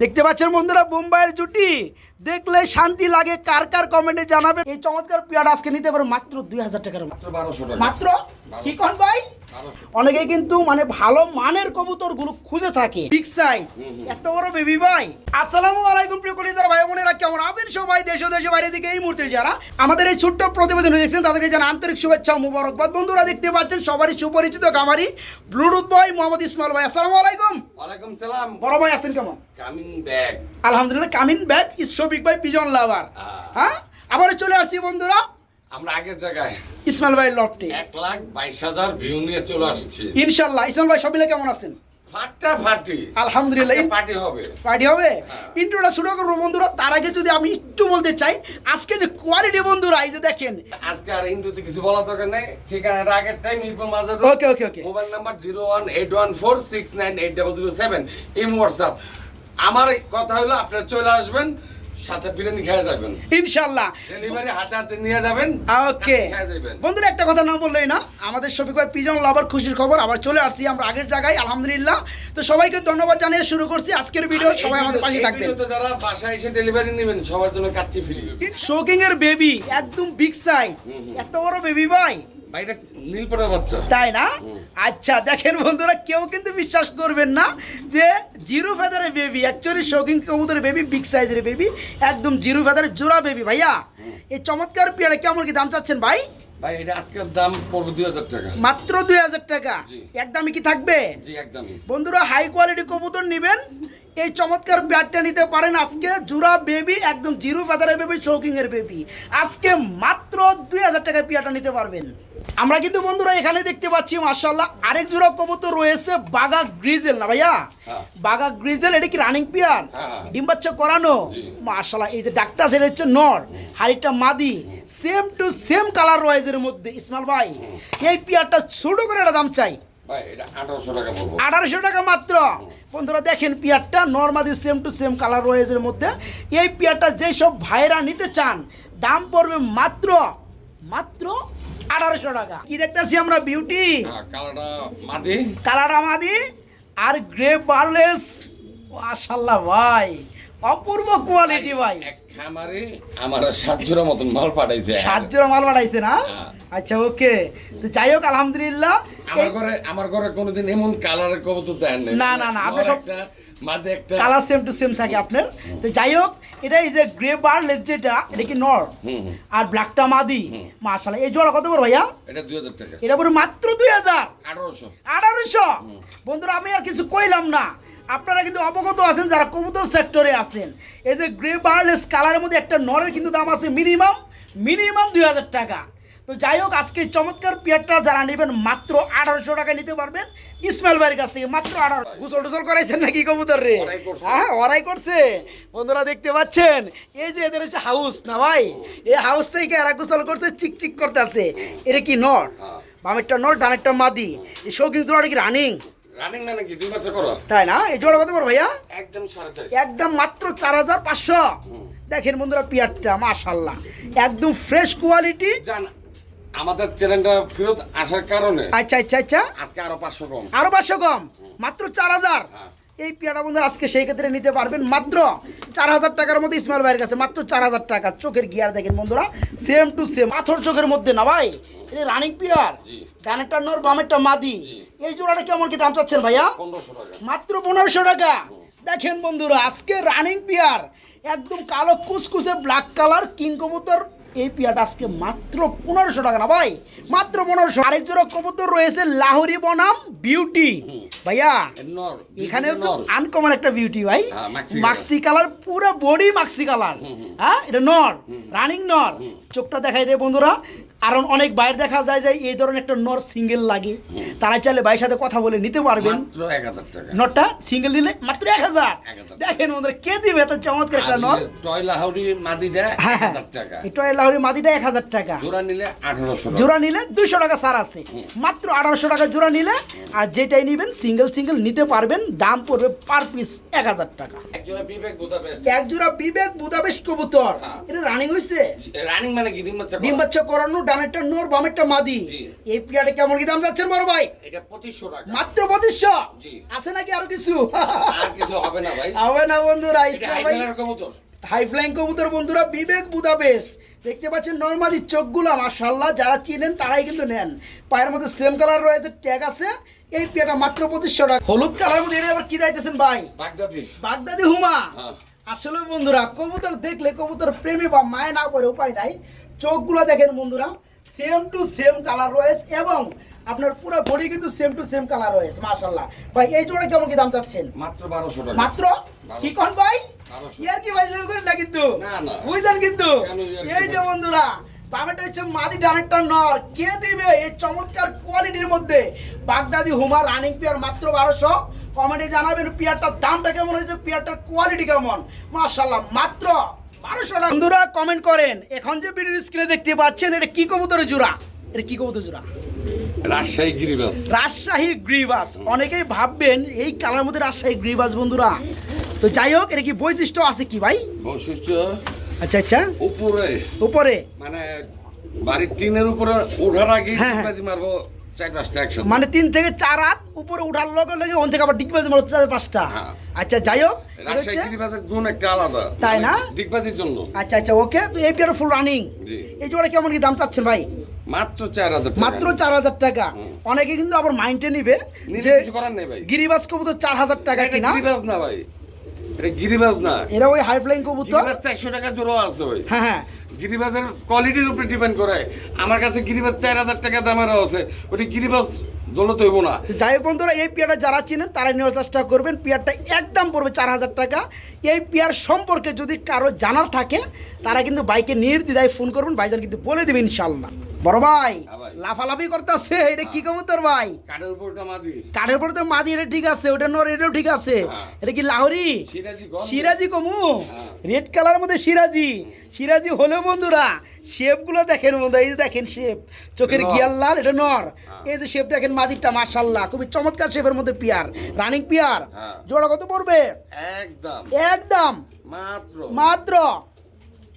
দেখতে পাচ্ছেন বন্ধুরা বোম্বাইয়ের জুটি দেখলে শান্তি লাগে কার কার কমেন্টে জানাবেন। এই চমৎকার পেয়ারটা আজকে নিতে পারো মাত্র 2000 টাকার মাত্র 1200 টাকা মাত্র কি কোন ভাই অনেকেই কিন্তু মানে ভালো মানের কবুতর গুলো খুঁজে থাকে বিগ সাইজ এত বড় বেবি ভাই। আসসালামু আলাইকুম প্রিয় কলিজার ভাই বোনেরা, কেমন আছেন সবাই? দেশ ও দেশের বাইরে থেকে এই মুহূর্তে যারা আমাদের এই ছোট্ট প্রতিবেদন দেখছেন তাদেরকে জানাই আন্তরিক শুভেচ্ছা ও মুবারকবাদ। বন্ধুরা দেখতে পাচ্ছেন সবারই সুপরিচিত কামারি ব্লুটুথ ভাই মোহাম্মদ ইসমাইল ভাই। আসসালামু আলাইকুম। ওয়ালাইকুম সালাম। বড় ভাই আছেন কেমন? Coming back. আলহামদুলিল্লাহ কামিং ব্যাক ইজ শফিক ভাই পিজন লাভার। হ্যাঁ আবার চলে আসছি বন্ধুরা আমরা আগের জায়গায় ইসমাইল ভাই লফটে 1,22,000 ভিউ নিয়ে চলে আসছি ইনশাআল্লাহ। ইসমাইল ভাই সবাই কেমন আছেন? ফাটাফাটি আলহামদুলিল্লাহ। পার্টি হবে পার্টি হবে। ইন্ট্রোটা শুরু করবো বন্ধুরা, তার আগে যদি আমি একটু বলতে চাই আজকে যে কোয়ালিটি বন্ধুরা এই যে দেখেন আজকে আর ইন্ডোতে কিছু বলা দরকার নেই। ঠিকানাটা আগের টাইম মিরপুর মাজার। ওকে ওকে ওকে। মোবাইল নাম্বার 01814698007 ইম হোয়াটসঅ্যাপ। আমার কথা হলো আপনারা চলে আসবেন, সাথে বিরিয়ানি খেয়ে যাবেন ইনশাআল্লাহ। ডেলিভারি হাতে হাতে নিয়ে যাবেন। ওকে খেয়ে যাবেন বন্ধুরা, একটা কথা না বললেই না, আমাদের শফিক ভাই পিজন লাভার খুশির খবর আবার চলে আসছি আমরা আগের জায়গায় আলহামদুলিল্লাহ। তো সবাইকে ধন্যবাদ জানিয়ে শুরু করছি আজকের ভিডিও। সবাই আমাদের পাশে থাকবেন। যারা বাসায় এসে ডেলিভারি নেবেন সবার জন্য কাচ্চি ফ্রি। শোকিং এর বেবি একদম বিগ সাইজ এত বড় বেবি ভাই, ভাইটা নীলপরের বাচ্চা তাই না? আচ্ছা দেখেন বন্ধুরা, কেউ কিন্তু বিশ্বাস করবেন না যে জিরো ফেদারের বেবি, অ্যাকচুয়ালি শৌকিং কবুতরের বেবি, বিগ সাইজের বেবি, একদম জিরো ফেদারের জোড়া বেবি। ভাইয়া এই চমৎকার পেয়ারা কেমন কি দাম চাচ্ছেন ভাই? ভাই এটা আজকের দাম পড়বে 2000 টাকা মাত্র 2000 টাকা। একদমই কি থাকবে? জি একদমই। বন্ধুরা হাই কোয়ালিটি কবুতর নেবেন এই চমৎকার পেয়ারটা নিতে পারেন আজকে। জোড়া বেবি একদম জিরো ফেদারের বেবি, শৌকিং এর বেবি, আজকে মাত্র 2000 টাকায় পেয়ারটা নিতে পারবেন। আমরা কিন্তু বন্ধুরা এখানে দেখতে পাচ্ছি মাশাআল্লাহ আরেক জোড়া কবুতর রয়েছে বাগা গ্রিজেল না ভাইয়া? বাগা গ্রিজেল, এটা কি রানিং পেয়ার? ডিম বাচ্চা করানো মাশাআল্লাহ। এই যে ডাক্তার সেটা হচ্ছে নর, হাড়িটা মাদি, সেম টু সেম কালার ওয়াইজের মধ্যে। ইসমাইল ভাই এই পেয়ারটা ছোট করে একটা দাম চাই ভাই এটা 1800 টাকা পড়বে। 1800 টাকা মাত্র। বন্ধুরা দেখেন পেয়ারটা নরমাদি সেম টু সেম কালার রয়েজের মধ্যে। এই পেয়ারটা যেই সব ভাইরা নিতে চান দাম পড়বে মাত্র মাত্র 1800 টাকা। কি দেখতেছি আমরা? বিউটি কালারটা মাদি আর গ্রে বার্লেস মাশাআল্লাহ ভাই, অপূর্ব কোয়ালিটি ভাই। এক খামারে আমার 7 জোড়া মতন মাল পাঠাইছে। 7 জোড়া মাল পাঠাইছে না? আচ্ছা ওকে। তো যাই হোক আলহামদুলিল্লাহ। আমার ঘরে কোনোদিন এমন কালারের কবুতর দেন নাই। না না না, আপনি সব মাঝে একটা কালার সেম টু সেম থাকে আপনার। তো যাই হোক এটা এই যে গ্রে বার্লেস যেটা, এটা কি নর আর ব্ল্যাকটা মাদি মাশাআল্লাহ। এই জোড়া কত বড় ভাইয়া? এটা 2000 টাকা। এটা পুরো মাত্র 2000। 1800। বন্ধুরা আমি আর কিছু কইলাম না, আপনারা কিন্তু অবগত আছেন যারা কবুতর সেক্টরে আছেন। এই যে গ্রে বার্লেস কালারের মধ্যে একটা নরের কিন্তু দাম আছে মিনিমাম 2000 টাকা। তো যাই হোক আজকে চমৎকার পেয়ারটা যারা নেবেন মাত্র 1800 টাকা নিতে পারবেন ইসমাইল ভাইয়ের কাছ থেকে মাত্র 1800। গোসল টোসল করাইছেন নাকি কবুতর রে? হ্যাঁ ওরাই করছে। বন্ধুরা দেখতে পাচ্ছেন এই যে এদের হচ্ছে হাউস না ভাই, এই হাউস থেকে এরা গোসল করছে, চিকচিক করতে আছে। এটা কি নর? বামেরটা নর ডানেরটা মাদি। এই শৌখিন জোড়াটা কি রানিং? রানিং না নাকি দুই বাচ্চা করো? তাই না? এই জোড়া কত বড় ভাইয়া? একদম 4.5। একদম মাত্র 4500। দেখেন বন্ধুরা পেয়ারটা মাশাআল্লাহ একদম ফ্রেশ কোয়ালিটি। জান আমাদের চ্যানেলটা ফেরত আসার কারণে আচ্ছা আচ্ছা আচ্ছা আজকে আরো 500 কম। আরো 500 কম, মাত্র 4000। এই পেয়ারটা বন্ধুরা আজকে সেই ক্ষেত্রে নিতে পারবেন মাত্র 4000 টাকার মধ্যে ইসমাইল ভাইয়ের কাছে মাত্র 4000 টাকা। চোখের গিয়ার দেখেন বন্ধুরা সেম টু সেম, পাথর চোখের মধ্যে না ভাই। এটা রানিং পেয়ার, ডানেরটা নর বামেরটা মাদি। এই জোড়াটা কেমন কি দাম চাচ্ছেন ভাইয়া? 1500 টাকা মাত্র 1500 টাকা। দেখেন বন্ধুরা আজকে রানিং পেয়ার একদম কালো কুচকুচে ব্ল্যাক কালার কিং কবুতর, এই পেয়ারটা আজকে মাত্র 1500 টাকা না ভাই, মাত্র 1500। আরেক জোড়া কবুতর রয়েছে লাহোরি বনাম বিউটি ভাইয়া। এখানে তো আনকমন একটা বিউটি ভাই, মাক্সি কালার, পুরো বডি মাক্সি কালার। হ্যাঁ এটা নর, রানিং নর। চোখটা দেখাই দেয় বন্ধুরা, কারণ অনেক বাইরে দেখা যায় যে এই ধরনের একটা নর সিঙ্গেল লাগে, তারা চাইলে ভাইয়ের সাথে কথা বলে নিতে পারবেন। মাত্র 1000 টাকা নরটা সিঙ্গেল নিলে মাত্র 1000। দেখেন বন্ধুরা কে দিবে এত চমৎকার একটা নর? টয় লাহোরি মাদিটা 1000 টাকা। এই টয় লাহোরি লাহোরি মাদিটা 1000 টাকা, জোড়া নিলে 1800 টাকা। জোড়া নিলে 200 টাকা ছাড় আছে, মাত্র 1800 টাকা জোড়া নিলে। আর যেটাই নেবেন সিঙ্গেল সিঙ্গেল নিতে পারবেন, দাম পড়বে পার পিস 1000 টাকা। এক জোড়া বিবেক বুদাপেস্ট, এক জোড়া বিবেক বুদাপেস্ট কবুতর, হ্যাঁ। এটা রানিং হইছে, রানিং মানে কি ডিম বাচ্চা ডিম করা? বাচ্চা করানো, ডানেরটা নর বামেরটা মাদি। জি। এই পেয়ারটা কেমন কি দাম যাচ্ছেন বড় ভাই? এটা 2500 টাকা। মাত্র 2500। জি। আছে নাকি আরো কিছু? আর কিছু হবে না ভাই। হবে না বন্ধুরা, এটা ইসলাম হাই ভাই কালার কবুতর। হাই ফ্লাইং কবুতর বন্ধুরা, বিবেক বুদাপেস্ট। দেখতে পাচ্ছেন নরমালি চোখগুলো মাশাআল্লাহ, যারা চিনেন তারাই কিন্তু নেন। পায়ের মধ্যে সেম কালার রয়েছে, ট্যাগ আছে। এই পেয়ারটা মাত্র 2500 টাকা। হলুদ কালার মধ্যে এটা আবার কি দিতেছেন ভাই? বাগদাদি। বাগদাদি হুমা। হ্যাঁ। আসলে বন্ধুরা কবুতর দেখলে কবুতর প্রেমে বা মায় না করে উপায় নাই। চোখগুলো দেখেন বন্ধুরা, সেম টু সেম কালার রয়েছে এবং আপনার পুরো বডি কিন্তু সেম টু সেম কালার রয়েছে মাশাআল্লাহ। ভাই এই জোড়া কেমন কি দাম চাচ্ছেন? মাত্র 1200 টাকা। মাত্র কি কোন ভাই? 1200 ইয়ার কি ভাই লেভ করেন না কিন্তু, না, না। বুঝলেন কিন্তু। কেন ইয়ার্কি এই যে করব? বন্ধুরা বামেটা হচ্ছে মাদি, ডানেরটা নর। কে দিবে এই চমৎকার কোয়ালিটির মধ্যে বাগদাদি হুমা রানিং পেয়ার মাত্র 1200? কমেন্টে জানাবেন পেয়ারটার দামটা কেমন হয়েছে, পেয়ারটার কোয়ালিটি কেমন। মাশাআল্লাহ মাত্র 1200 টাকা। বন্ধুরা কমেন্ট করেন, এখন যে ভিডিওর স্ক্রিনে দেখতে পাচ্ছেন এটা কি কবুতরের জোড়া? এটা কি কবুতর জোড়া? রাজশাহী গিরিবাস। রাজশাহী গ্রিবাস। অনেকেই ভাববেন এই কালার মধ্যে রাজশাহী গ্রিবাস বন্ধুরা। তো যাই হোক, এটা কি বৈশিষ্ট্য আছে কি ভাই? বৈশিষ্ট্য আচ্ছা আচ্ছা, উপরে উপরে মানে বাড়ির টিনের উপরে ওঠার আগে হ্যাঁ, হ্যাঁ। ডিগবাজি মারবো 4-5টা একসাথে। মানে 3 থেকে 4 হাত উপরে উঠার লগে লগে ওন থেকে আবার ডিগবাজি মারতে 4-5টা। হ্যাঁ। আচ্ছা যাই হোক, এটা রাজশাহী হচ্ছে- গিরিবাসের গুণ একটা আলাদা। তাই না? ডিগবাজির জন্য। আচ্ছা আচ্ছা ওকে। তো এই পেয়ার ফুল রানিং, জি। এই জোড়া কেমন কি দাম চাচ্ছেন ভাই? মাত্র 4000 টাকা। মাত্র 4000 টাকা। হুম। অনেকে কিন্তু আবার মাইন্ডে নিবে নিলে যে কিছু করার নেই ভাই। গিরিবাস কবুতর 4000 টাকা এটা কিনা, গিরিবাস না ভাই, এটা গিরিবাস না। এরা ওই হাই ফ্লাইং কবুতর। গিরিবাস 400 টাকা জোড়া আছে ভাই। হ্যাঁ হ্যাঁ, গিরিবাসের কোয়ালিটির উপরে ডিপেন্ড করে। আমার কাছে গিরিবাস 4000 টাকা দামেরও আছে, ওটি গিরিবাস দৌলত হইব না। তো যাই হোক বন্ধুরা, এই পেয়ারটা যারা চিনেন তারা নেওয়ার চেষ্টা করবেন। পেয়ারটা একদম পড়বে 4000 টাকা। এই পেয়ার সম্পর্কে যদি কারো জানার থাকে তারা কিন্তু বাইকে নির্দ্বিধায় ফোন করবেন, ভাইজান কিন্তু বলে দেবেন ইনশাল্লাহ। বড় ভাই হ্যাঁ ভাই। লাফালাফি করতেছে, এটা কি কবুতর ভাই? কাঠের উপরটা মাদি। কাঠের পরে তো মাদি, এটা ঠিক আছে, ওটা নর, এটাও ঠিক আছে। হ্যাঁ। এটা কি লাহোরি? সিরাজি গন্ধ। সিরাজি কমু, হ্যাঁ। রেড কালার মধ্যে সিরাজি। সিরাজি হলেও বন্ধুরা শেপগুলো দেখেন বন্ধুরা, এই যে দেখেন শেপ, চোখের নর। গিয়ার লাল, এটা নর। হ্যাঁ। এই যে শেপ দেখেন মাদিরটা মাশাআল্লাহ খুবই চমৎকার শেপের মধ্যে পিয়ার, রানিং পিয়ার। হ্যাঁ। জোড়া কত পড়বে? একদম একদম মাত্র মাত্র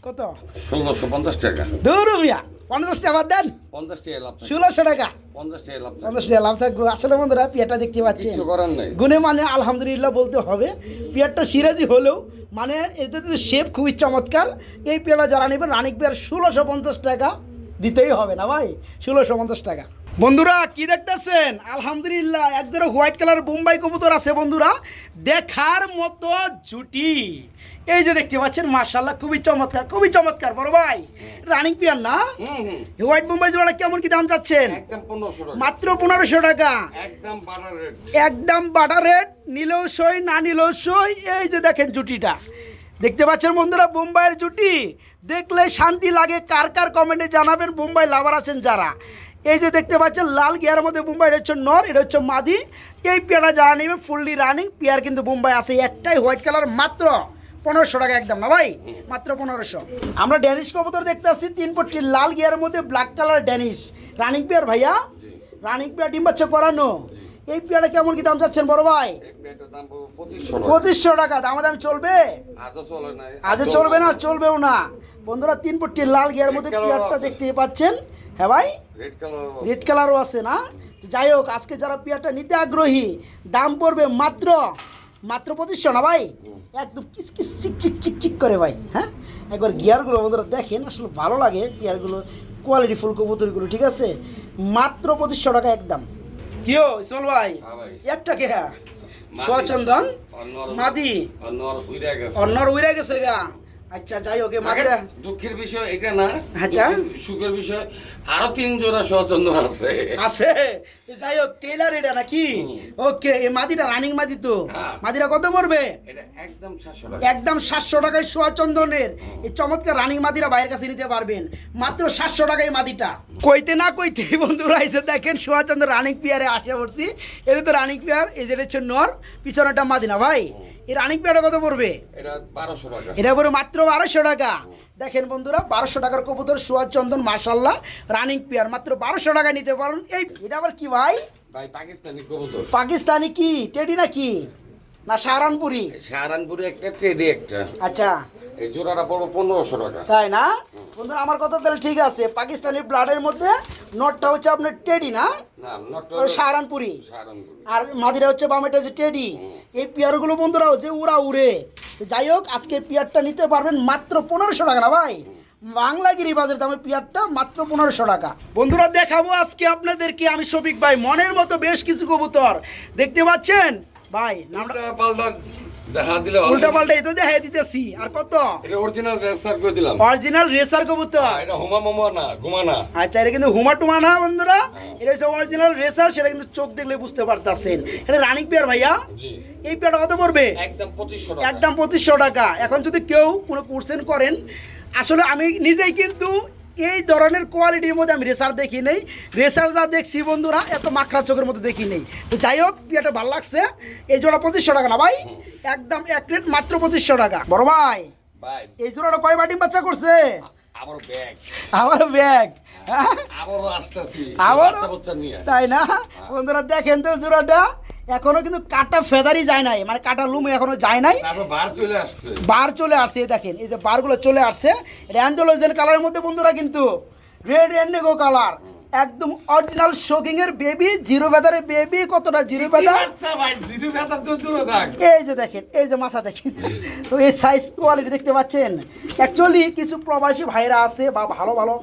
কত? 1650 টাকা। দূর মিয়া, 50 টাকা দেন, 50 টাকা লাভ নাই। 1600 টাকা। 50 টাকা লাভ নাই। 50 টাকা লাভ থাকবে। আসলে বন্ধুরা পিয়ারটা দেখতে পাচ্ছেন, কিছু করার নাই। গুনে মানে আলহামদুলিল্লাহ বলতে হবে। পেয়ারটা সিরাজি হলেও মানে এতে তো শেপ খুবই চমৎকার। এই পেয়ারটা যারা নেবেন রানিক পেয়ার 1650 টাকা দিতেই হবে না ভাই, 1650 টাকা। বন্ধুরা কি দেখতেছেন? আলহামদুলিল্লাহ একজোড়া হোয়াইট কালার বোম্বাই কবুতর আছে বন্ধুরা, দেখার মতো জুটি। এই যে দেখতে পাচ্ছেন মাশাআল্লাহ খুবই চমৎকার, খুবই চমৎকার বড় ভাই। রানিং পেয়ার না? হুম। হোয়াইট বোম্বাই জোড়া কেমন কি দাম চাচ্ছেন? একদম 1500 টাকা। মাত্র 1500 টাকা। একদম বাটার রেট। একদম বাটার রেট, নিলেও সই না নিলেও সই। এই যে দেখেন জুটিটা দেখতে পাচ্ছেন বন্ধুরা, বোম্বাইয়ের জুটি দেখলে শান্তি লাগে। কার কার কমেন্টে জানাবেন বোম্বাই লাভার আছেন যারা। এই যে দেখতে পাচ্ছেন লাল গিয়ারের মধ্যে বোম্বাই, এটা হচ্ছে নর, এটা হচ্ছে মাদি। এই পেয়ারটা যারা নেবে ফুললি রানিং পেয়ার কিন্তু বোম্বাই আছে একটাই হোয়াইট কালার, মাত্র 1500 টাকা একদম না ভাই, মাত্র 1500। আমরা ড্যানিশ কবুতর দেখতে আসছি 3 পট্টি লাল গিয়ারের মধ্যে black colour Danish running pair ভাইয়া, জি। রানিং পেয়ার ডিম বাচ্চা করানো। এই পেয়ারটা কেমন কি দাম চাচ্ছেন বড় ভাই? এক প্লেটের দাম পড়বে 2500 টাকা। 2500 টাকা। দামাদাম চলবে? আজও চলে নাই। আজও চলবে না, চলবেও না বন্ধুরা। 3 পট্টি লাল গিয়ারের মধ্যে Red colour পেয়ারটা আছে। দেখতে পাচ্ছেন। হ্যাঁ ভাই, রেড কালার। রেড কালারও আছে না? তো যাই হোক, আজকে যারা পেয়ারটা নিতে আগ্রহী দাম পড়বে মাত্র 2500 না ভাই? একদম কিস কিস চিক চিক চিক চিক করে ভাই। হ্যাঁ, একবার গিয়ারগুলো বন্ধুরা দেখেন, আসলে ভালো লাগে পেয়ারগুলো, কোয়ালিটি ফুল কবুতরগুলো, ঠিক আছে? মাত্র 2500 টাকা একদম। কিও ইসমাইল ভাই, হ্যাঁ ভাই। একটা কে? মাদি। সোয়াচন্দন অন্যর- মাদি, অন্যর উইরা গেছে। অন্যর উইরা গেছে গা। আচ্ছা যাই হোক, এই মাদিরা দুঃখের বিষয় এটা না, আচ্ছা। দুঃখের- সুখের বিষয় আরো 3 জোড়া সচন্দন আছে। আছে। তো যাই হোক, টেইলার এটা নাকি? ওকে, এই মাদিটা রানিং মাদি তো। হ্যাঁ। মাদিরা কত পড়বে? এটা একদম 700 টাকা। একদম 700 টাকায় সোয়াচন্দনের এই চমৎকার রানিং মাদিরা বাইরের কাছে নিতে পারবেন মাত্র 700 টাকায় মাদিটা। কইতে না কইতে বন্ধুরা এসে দেখেন সোয়াচন্দ্র রানিং পেয়ারে আসে পড়ছি। এটা তো রানিং পেয়ার, এই যে হচ্ছে নর, পিছনেটা মাদি না ভাই? এই রানিং পেয়ারটা কত পড়বে? এটা 1200 টাকা। এটা পড়বে মাত্র 1200 টাকা। দেখেন বন্ধুরা 1200 টাকার কবুতর সোয়াদ চন্দন মাশাআল্লাহ রানিং পেয়ার মাত্র 1200 টাকা নিতে পারেন। এই এটা আবার কি ভাই? ভাই পাকিস্তানি কবুতর। পাকিস্তানি কি টেডি নাকি না সাহারানপুরি? সাহারানপুরি একটা, টেডি একটা। আচ্ছা এই জোড়াটা পড়বে 1500 টাকা। তাই না বন্ধুরা? আমার কথা তাহলে ঠিক আছে। পাকিস্তানি ব্লাডের মধ্যে নটটা হচ্ছে আপনার টেডি না, না নটটা ওই সাহারানপুরি, সাহারানপুরি। আর মাদিরা হচ্ছে বামেটা হচ্ছে টেডি। এই পেয়ারগুলো বন্ধুরা যে উড়া উড়ে। তো যাই হোক আজকে পেয়ারটা নিতে পারবেন মাত্র 1500 টাকা না ভাই? বাংলাগিরি বাজার দামে পেয়ারটা মাত্র 1500 টাকা। বন্ধুরা দেখাবো আজকে আপনাদেরকে আমি শফিক ভাই মনের মতো বেশ কিছু কবুতর দেখতে পাচ্ছেন ভাই। নামটা উল্টা পাল্টা দেখা দিলে উল্টা পাল্টা এই তো দেখাই দিতেছি। আর কত? এটা অরিজিনাল রেসার করে দিলাম। অরিজিনাল রেসার কবুতর। এটা হুমা মামা না, গুমা না। আচ্ছা এটা কিন্তু হুমা টুমা না বন্ধুরা, এটা হচ্ছে অরিজিনাল রেসার। সেটা কিন্তু চোখ দেখলে বুঝতে পারতেছেন। এটা রানিং পেয়ার ভাইয়া। জি। এই পেয়ারটা কত পড়বে? একদম 2500 টাকা। একদম 2500 টাকা। এখন যদি কেউ কোনো কোর্সেন করেন, আসলে আমি নিজেই কিন্তু এই ধরনের কোয়ালিটির মধ্যে আমি রেসার দেখি নেই। রেসার যা দেখছি বন্ধুরা এত মাখরা চোখের মধ্যে দেখি নেই। তো যাই হোক পেয়ারটা ভালো লাগছে। এই জোড়া 2500 টাকা না ভাই? একদম এক রেট মাত্র 2500 টাকা। বড় ভাই ভাই এই জোড়াটা কয় বাটিম বাচ্চা করছে? আবার ব্যাগ। আমার ব্যাগ আবারও আসতেছি আবারও? বাচ্চা বাচ্চা নিয়ে। তাই না বন্ধুরা? দেখেন তো জোড়াটা এখনো কিন্তু কাটা ফেদারই যায় নাই, মানে কাটা লুম এখনো যায় নাই। তারপর বার চলে আসছে। বার চলে আসছে। এই দেখেন এই যে বারগুলো চলে আসছে। এটা অ্যান্ডোলোজেন কালারের মধ্যে বন্ধুরা, কিন্তু রেড এন্ডেগো কালার, একদম অরিজিনাল শোকিং এর বেবি, জিরো ফেদারের বেবি। কতটা জিরো ফেদার? বাচ্চা ভাই, জিরো ফেদার তো দূরে থাক। এই যে দেখেন এই যে মাথা দেখেন তো এই সাইজ কোয়ালিটি দেখতে পাচ্ছেন। অ্যাকচুয়ালি কিছু প্রবাসী ভাইরা আছে বা ভালো ভালো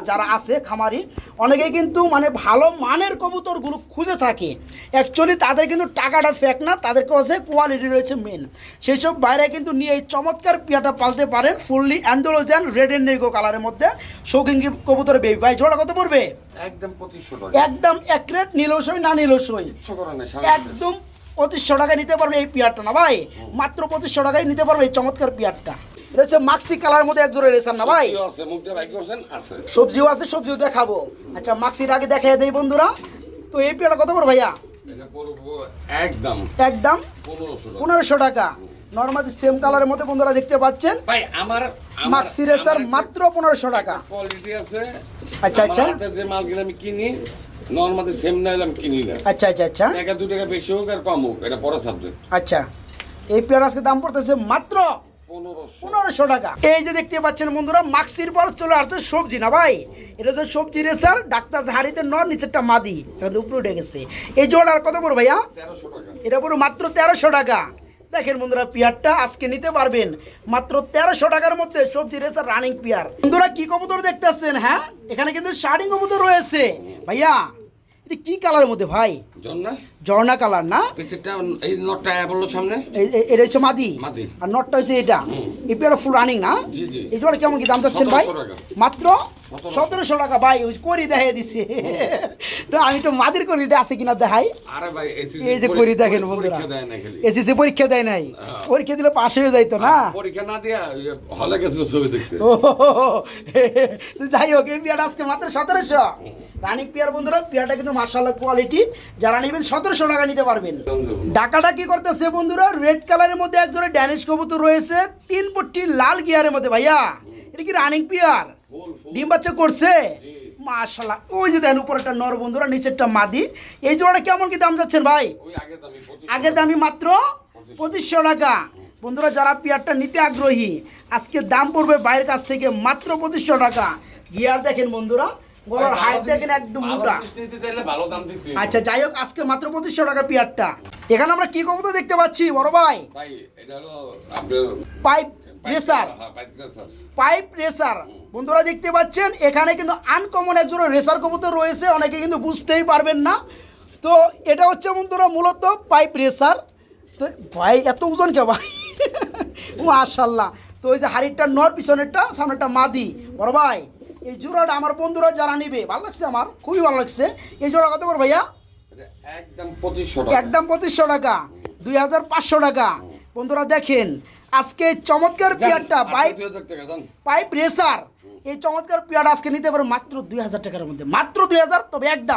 যারা আছে খামারি, অনেকেই কিন্তু মানে ভালো মানের কবুতরগুলো খুঁজে থাকে। অ্যাকচুয়ালি তাদের কিন্তু টাকাটা ফেক না, তাদের কাছে কোয়ালিটি রয়েছে মেন। সেই সব ভাইরা কিন্তু নিয়ে এই চমৎকার পিয়াটা পালতে পারেন। ফুললি অ্যান্ডোলোজেন রেড এন্ড নেগো কালারের মধ্যে শৌখিন কবুতর বেবি। ভাই জোড়া কত পড়বে? একদম 2500 টাকা। একদম এক রেট, নীলসই না নীলসই, কিচ্ছু করে না, একদম 2500 টাকায় নিতে পারবেন এই পিয়ারটা না ভাই? মাত্র 2500 টাকায় নিতে পারবেন এই চমৎকার পিয়ারটা। এটা হচ্ছে মাক্সি কালার মধ্যে একজোড়া রেসার না ভাই? সবজিও আছে, মুখ দিয়ে ভাই করছেন আছে। সবজিও আছে, সবজিও দেখাবো। আচ্ছা মাক্সিটা আগে দেখাই দেই বন্ধুরা। তো এই পিয়ারটা কত পড়বে ভাইয়া? এটা পড়বো একদম একদম 1500 টাকা। 1500 টাকা। নর্মালি সেম কালারের মধ্যে বন্ধুরা দেখতে পাচ্ছেন। ভাই আমার মাক্সি রেসার মাত্র 1500 টাকা। কোয়ালিটি আছে। আচ্ছা আচ্ছা আমার হাতে যে মাল কিনে আমি কিনি নরমালি সেম না হলে আমি কিনি না। আচ্ছা আচ্ছা আচ্ছা 1-2 টাকা বেশি হোক আর কম হোক, এটা পরে সাবজেক্ট। আচ্ছা এই পেয়ার আজকে দাম পড়তেছে মাত্র 1500। 1500 টাকা। এই যে দেখতে পাচ্ছেন বন্ধুরা মাক্সির পর চলে আসছে সবজি না ভাই? এটা তো সবজি রেসার, ডাক্তার হাড়িতে নর, নিচেরটা মাদি, এটা উপরে উঠে গেছে। এই জোড়ার কত পড়বে ভাইয়া? 1300 টাকা। এটা পুরো মাত্র 1300 টাকা। দেখেন বন্ধুরা পিয়ারটা আজকে নিতে পারবেন মাত্র 1300 টাকার মধ্যে সবজি রেসার রানিং পিয়ার। বন্ধুরা কি কবুতর দেখতেছেন? হ্যাঁ এখানে কিন্তু শার্টিং কবুতর রয়েছে ভাইয়া। এটা কি কালারের মধ্যে ভাই? জন্না ঝর্ণা কালার না? পিছেরটা এই নটটা বললো সামনে। এটা হচ্ছে মাদি, মাদি। আর নটটা হচ্ছে এটা। এই পেয়ারটা ফুল রানিং না? জি জি। এই জোড়া কেমন কি দাম চাচ্ছেন ভাই? 1700 টাকা। মাত্র 1700 টাকা ভাই। ওই করি দেখাই দিচ্ছে তো আমি তো মাদির করিটা আছে কিনা দেখাই। আরে ভাই এই যে করি দেখেন বন্ধুরা, পরীক্ষা দেয় না খালি। এসএসসি পরীক্ষা দেয় নাই, পরীক্ষা দিলে পাশ হয়ে যাইতো না। পরীক্ষা না দিয়া হলে গেছিল ছবি দেখতে। ও তো যাই হোক এই পেয়ারটা আজকে মাত্র 1700 রানিং পেয়ার। বন্ধুরা পেয়ারটা কিন্তু মাশাআল্লাহ কোয়ালিটি, যারা নেবেন 1700 টাকা নিতে পারবেন। ডাকাটা কি করতেছে বন্ধুরা? রেড কালারের মধ্যে একজোড়া ড্যানিশ কবুতর রয়েছে, 3 পট্টি লাল গিয়ারের মধ্যে। ভাইয়া এটা কি রানিং পেয়ার? ডিম বাচ্চা করছে মাশাআল্লাহ। ওই যে দেখেন উপরে একটা নর বন্ধুরা, নিচেরটা মাদি। এই জোড়াটা কেমন কি দাম যাচ্ছেন ভাই? ওই আগের দামি মাত্র 2500 টাকা। বন্ধুরা যারা পেয়ারটা নিতে আগ্রহী আজকে দাম পড়বে বাইরের কাছ থেকে মাত্র 2500 টাকা। গিয়ার দেখেন বন্ধুরা, গলার হাইট দেখেন একদম মোটা। ভালো দাম দিতে। আচ্ছা যাই হোক আজকে মাত্র 2500 টাকা পেয়ারটা। এখানে আমরা কি কবুতর দেখতে পাচ্ছি বড় ভাই? ভাই এটা হলো আপনার পাইপ রেসার। হ্যাঁ পাইপ রেসার। পাইপ রেসার বন্ধুরা দেখতে পাচ্ছেন। এখানে কিন্তু আনকমন একজোড়া রেসার কবুতর রয়েছে, অনেকে কিন্তু বুঝতেই পারবেন না। তো এটা হচ্ছে বন্ধুরা মূলত পাইপ রেসার। তো ভাই এত ওজন কে ভাই মাশাআল্লাহ। তো ওই যে হাড়িটা নর, পিছনেরটা সামনেরটা মাদি। বড় ভাই এই জোড়াটা আমার বন্ধুরা যারা নিবে ভালো লাগছে, আমার খুবই ভালো লাগছে। এই জোড়া কত পড়বে ভাইয়া? একদম 2500 টাকা। একদম 2500 টাকা, 2500 টাকা। বন্ধুরা দেখেন আজকে চমৎকার পেয়ারটা পাইপ 2000 টাকা দাম। পাইপ রেসার, এই চমৎকার পেয়ারটা আজকে নিতে পারো মাত্র 2000 টাকার মধ্যে, মাত্র 2000। তবে একদম